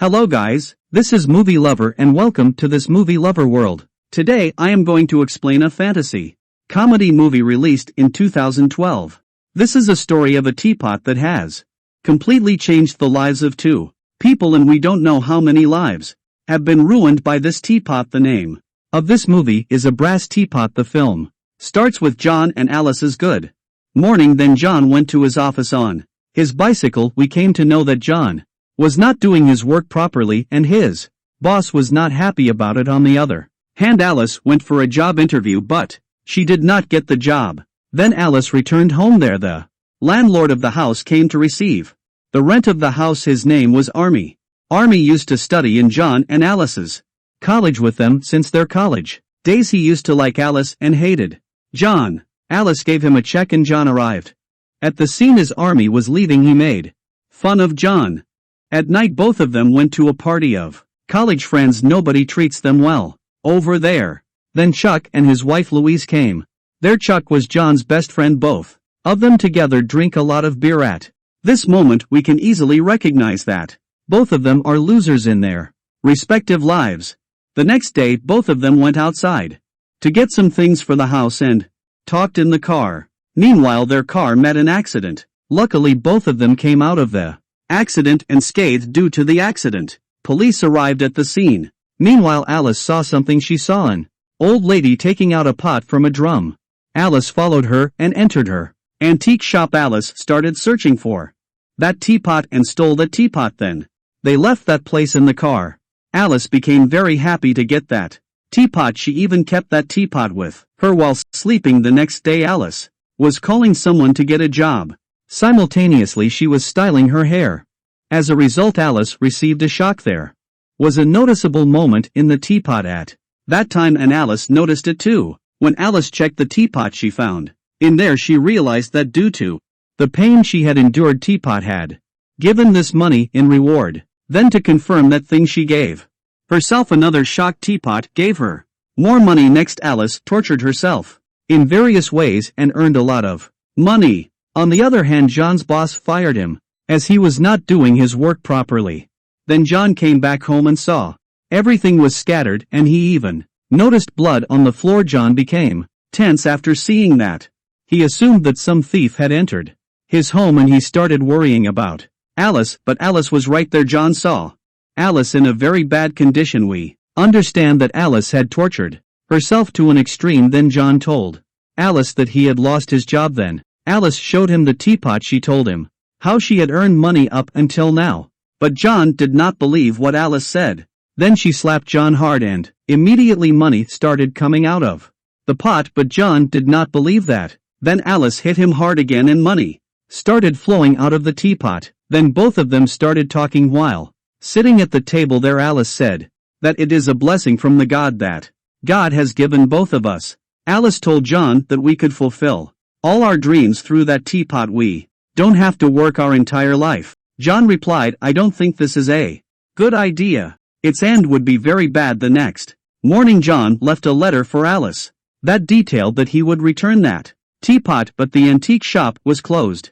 Hello guys, this is Movie Lover and welcome to this Movie Lover world. Today I am going to explain a fantasy comedy movie released in 2012. This is a story of a teapot that has completely changed the lives of two people, and we don't know how many lives have been ruined by this teapot. The name of this movie is A Brass Teapot. The film starts with John and Alice's good morning. Then John went to his office on his bicycle. We came to know that John was not doing his work properly and his boss was not happy about it. On the other hand, Alice went for a job interview but she did not get the job. Then Alice returned home. There the landlord of the house came to receive the rent of the house. His name was Army. Army used to study in John and Alice's college with them since their college days. He used to like Alice and hated John. Alice gave him a check and John arrived at the scene as Army was leaving. He made fun of John. At night both of them went to a party of college friends. Nobody treats them well over there. Then Chuck and his wife Louise came there. Chuck was John's best friend. Both of them together drink a lot of beer. At this moment we can easily recognize that both of them are losers in their respective lives. The next day both of them went outside to get some things for the house and talked in the car. Meanwhile their car met an accident. Luckily both of them came out of the accident unscathed. Due to the accident, police arrived at the scene. Meanwhile Alice saw something. She saw an old lady taking out a pot from a drum. Alice followed her and entered her antique shop. Alice started searching for that teapot and stole the teapot. Then they left that place in the car. Alice became very happy to get that teapot. She even kept that teapot with her while sleeping. The next day Alice was calling someone to get a job. Simultaneously she was styling her hair. As a result Alice received a shock. There was a noticeable moment in the teapot at that time and Alice noticed it too. When Alice checked the teapot she found in there, she realized that due to the pain she had endured, teapot had given this money in reward. Then to confirm that thing, she gave herself another shock. Teapot gave her more money. Next Alice tortured herself in various ways and earned a lot of money. On the other hand, John's boss fired him as he was not doing his work properly. Then John came back home and saw everything was scattered and he even noticed blood on the floor. John became tense after seeing that. He assumed that some thief had entered his home and he started worrying about Alice, but Alice was right there. John saw Alice in a very bad condition. We understand that Alice had tortured herself to an extreme. Then John told Alice that he had lost his job. Then Alice showed him the teapot. She told him how she had earned money up until now. But John did not believe what Alice said. Then she slapped John hard and immediately money started coming out of the pot, but John did not believe that. Then Alice hit him hard again and money started flowing out of the teapot. Then both of them started talking while sitting at the table there. Alice said that it is a blessing from the God that God has given both of us. Alice told John that we could fulfill all our dreams through that teapot. We don't have to work our entire life. John replied, I don't think this is a good idea. Its end would be very bad. The next morning John left a letter for Alice that detailed that he would return that teapot, but the antique shop was closed.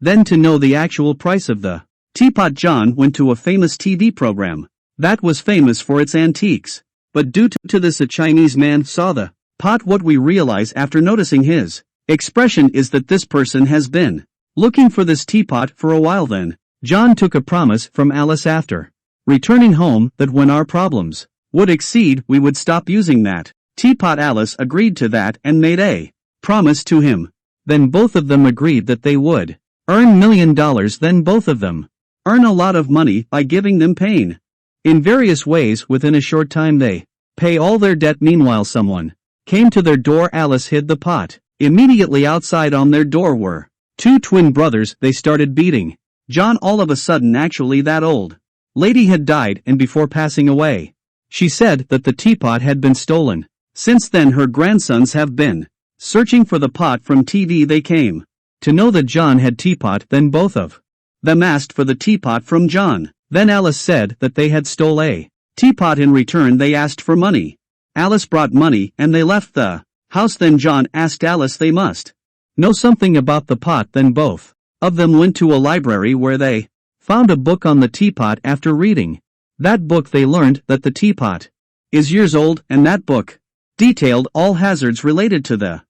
Then to know the actual price of the teapot, John went to a famous TV program that was famous for its antiques. But due to this, a Chinese man saw the pot. What we realize after noticing his expression is that this person has been looking for this teapot for a while. Then John took a promise from Alice after returning home that when our problems would exceed we would stop using that teapot. Alice agreed to that and made a promise to him. Then both of them agreed that they would earn $1 million. Then both of them earn a lot of money by giving them pain in various ways. Within a short time they pay all their debt. Meanwhile someone came to their door. Alice hid the pot. Immediately outside on their door were two twin brothers. They started beating John. All of a sudden, actually that old lady had died, and before passing away she said that the teapot had been stolen. Since then her grandsons have been searching for the pot from TV. They came to know that John had teapot. Then both of them asked for the teapot from John. Then Alice said that they had stole a teapot. In return they asked for money. Alice brought money and they left the house. Then John asked Alice they must know something about the pot. Then both of them went to a library where they found a book on the teapot. After reading That book they learned that the teapot is years old, and that book detailed all hazards related to the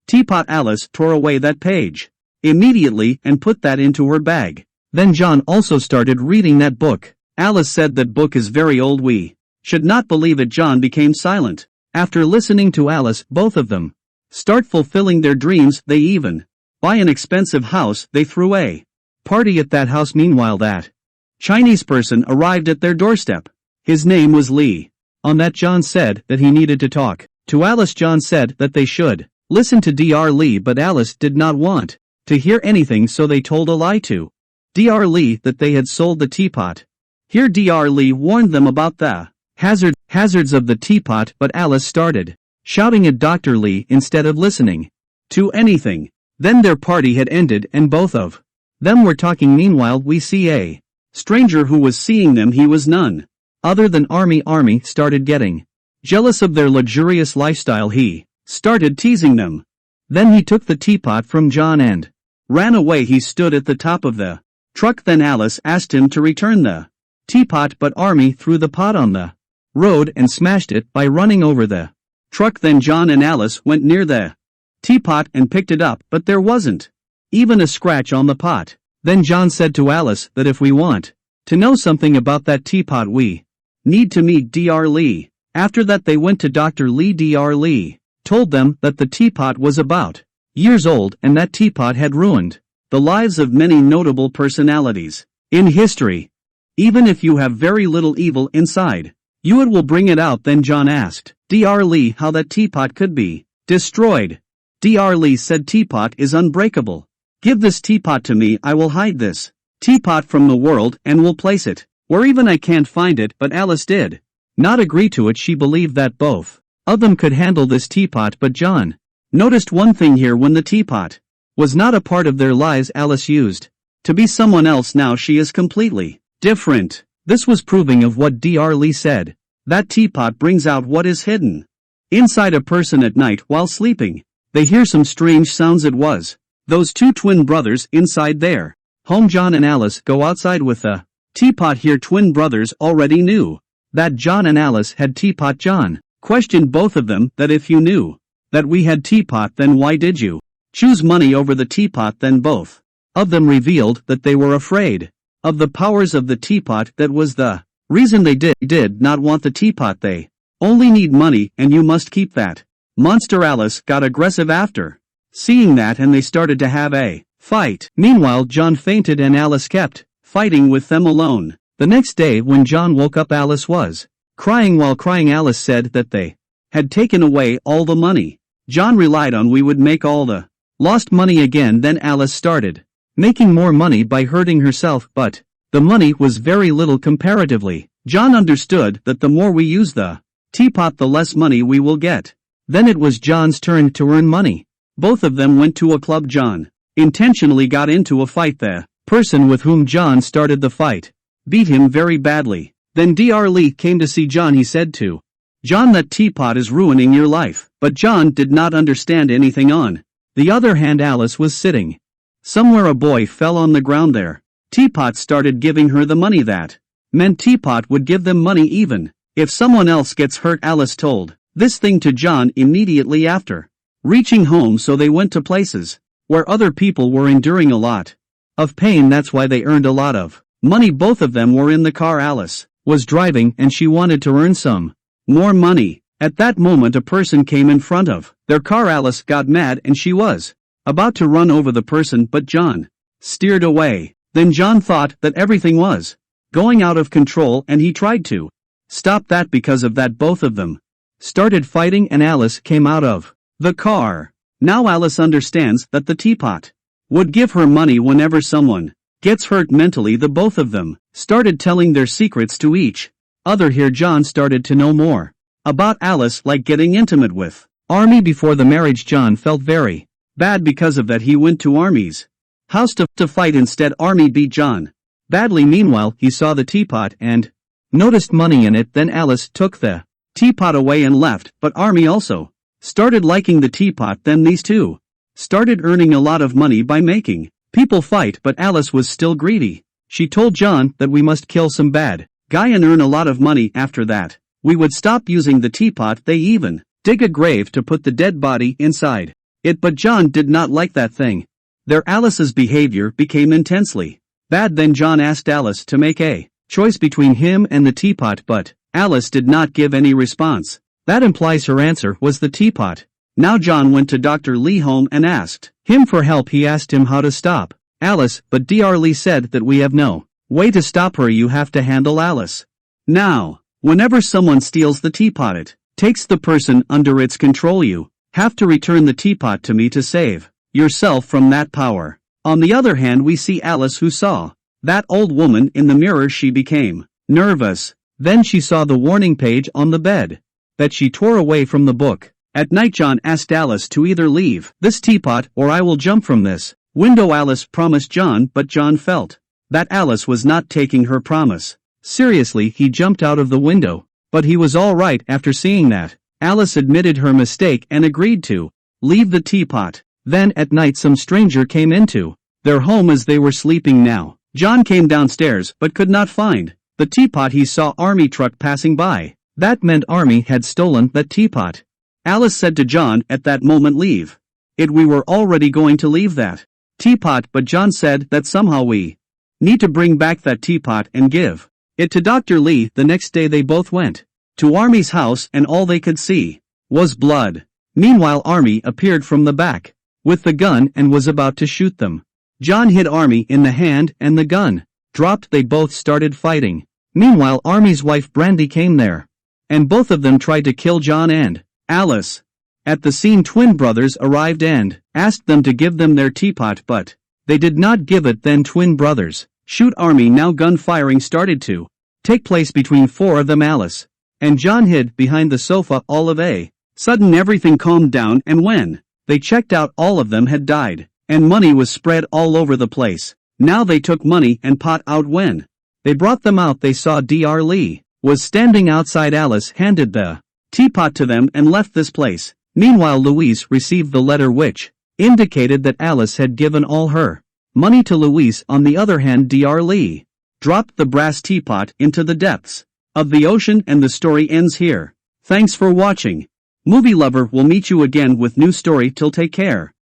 teapot. Alice tore away that page immediately and put that into her bag. Then John also started reading that book. Alice said that book is very old, we should not believe it. John became silent. After listening to Alice, both of them start fulfilling their dreams. They even buy an expensive house. They threw a party at that house. Meanwhile, that Chinese person arrived at their doorstep. His name was Lee. On that, John said that he needed to talk to Alice. John said that they should listen to Dr. Lee, but Alice did not want to hear anything, so they told a lie to Dr. Lee that they had sold the teapot. Here Dr. Lee warned them about the hazards of the teapot, but Alice started shouting at Dr. Lee instead of listening to anything. Then their party had ended and both of them were talking. Meanwhile, we see a stranger who was seeing them. He was none other than Army. Army started getting jealous of their luxurious lifestyle. He started teasing them. Then he took the teapot from John and ran away. He stood at the top of the truck. Then Alice asked him to return the teapot, but Army threw the pot on the road and smashed it by running over the truck. Then John and Alice went near the teapot and picked it up, but there wasn't even a scratch on the pot. Then John said to Alice that if we want to know something about that teapot, we need to meet Dr. Lee. After that they went to Dr. Lee. Dr. Lee told them that the teapot was about years old and that teapot had ruined the lives of many notable personalities in history. Even if you have very little evil inside you, it will bring it out. Then John asked Dr. Lee how that teapot could be destroyed. Dr. Lee said, teapot is unbreakable. Give this teapot to me. I will hide this teapot from the world and will place it where even I can't find it. But Alice did not agree to it. She believed that both of them could handle this teapot, but John noticed one thing here. When the teapot was not a part of their lives, Alice used to be someone else. Now she is completely different. This was proving of what Dr. Lee said. That teapot brings out what is hidden inside a person at night while sleeping. They hear some strange sounds. It was those two twin brothers inside their home. John and Alice go outside with the teapot. Here twin brothers already knew that John and Alice had teapot. John questioned both of them that if you knew that we had teapot, then why did you choose money over the teapot? Then both of them revealed that they were afraid of the powers of the teapot. That was the reason they did not want the teapot. They only need money, and you must keep that monster. Alice got aggressive after seeing that, and they started to have a fight. Meanwhile, John fainted and Alice kept fighting with them alone. The next day when John woke up, Alice was crying. While crying, Alice said that they had taken away all the money John relied on. We would make all the lost money again. Then Alice started making more money by hurting herself, but the money was very little comparatively. John understood that the more we use the teapot, the less money we will get. Then it was John's turn to earn money. Both of them went to a club. John intentionally got into a fight. The person with whom John started the fight beat him very badly. Then Dr. Lee came to see John. He said to John, that teapot is ruining your life. But John did not understand anything. On the other hand, Alice was sitting somewhere. A boy fell on the ground there. Teapot started giving her the money. That meant Teapot would give them money even if someone else gets hurt. Alice told this thing to John immediately after reaching home, so they went to places where other people were enduring a lot of pain. That's why they earned a lot of money. Both of them were in the car. Alice was driving and she wanted to earn some more money. At that moment, a person came in front of their car. Alice got mad and she was about to run over the person, but John steered away. Then John thought that everything was going out of control and he tried to stop that. Because of that, both of them started fighting and Alice came out of the car. Now Alice understands that the teapot would give her money whenever someone gets hurt mentally. The both of them started telling their secrets to each other. Here John started to know more about Alice, like getting intimate with Army before the marriage. John felt very bad because of that. He went to Army's house to fight. Instead, Army beat John badly. Meanwhile, he saw the teapot and noticed money in it. Then Alice took the teapot away and left, but Army also started liking the teapot. Then these two started earning a lot of money by making people fight, but Alice was still greedy. She told John that we must kill some bad Guy and earn a lot of money after that. We would stop using the teapot, they even dig a grave to put the dead body inside it, but John did not like that thing. There Alice's behavior became intensely bad. Then John asked Alice to make a choice between him and the teapot, but Alice did not give any response. That implies her answer was the teapot. Now John went to Dr. Lee home and asked him for help. He asked him how to stop Alice, but Dr. Lee said that we have no way to stop her. You have to handle Alice. Now, whenever someone steals the teapot, it takes the person under its control. You have to return the teapot to me to save yourself from that power. On the other hand, we see Alice, who saw that old woman in the mirror. She became nervous. Then she saw the warning page on the bed that she tore away from the book. At night, John asked Alice to either leave this teapot or I will jump from this window. Alice promised John, but John felt that Alice was not taking her promise seriously. He jumped out of the window, but he was all right after seeing that Alice admitted her mistake and agreed to leave the teapot. Then at night some stranger came into their home as they were sleeping. Now John came downstairs but could not find the teapot. He saw army truck passing by. That meant army had stolen that teapot. Alice said to John at that moment, leave it. We were already going to leave that teapot, but John said that somehow we need to bring back that teapot and give it to Dr. Lee. The next day they both went to Army's house and all they could see was blood. Meanwhile, Army appeared from the back with the gun and was about to shoot them. John hit Army in the hand and the gun dropped. They both started fighting. Meanwhile, Army's wife Brandy came there, and both of them tried to kill John and Alice. At the scene, twin brothers arrived and asked them to give them their teapot, but they did not give it. Then twin brothers shoot Army. Now gun firing started to take place between four of them. Alice and John hid behind the sofa. All of a sudden everything calmed down, and when they checked out, all of them had died, and money was spread all over the place. Now they took money and pot out. When they brought them out, they saw Dr. Lee was standing outside. Alice handed the teapot to them and left this place. Meanwhile, Louise received the letter which indicated that Alice had given all her money to Louise. On the other hand, Dr. Lee dropped the brass teapot into the depths of the ocean, and the story ends here. Thanks for watching. Movie Lover will meet you again with new story. Till take care.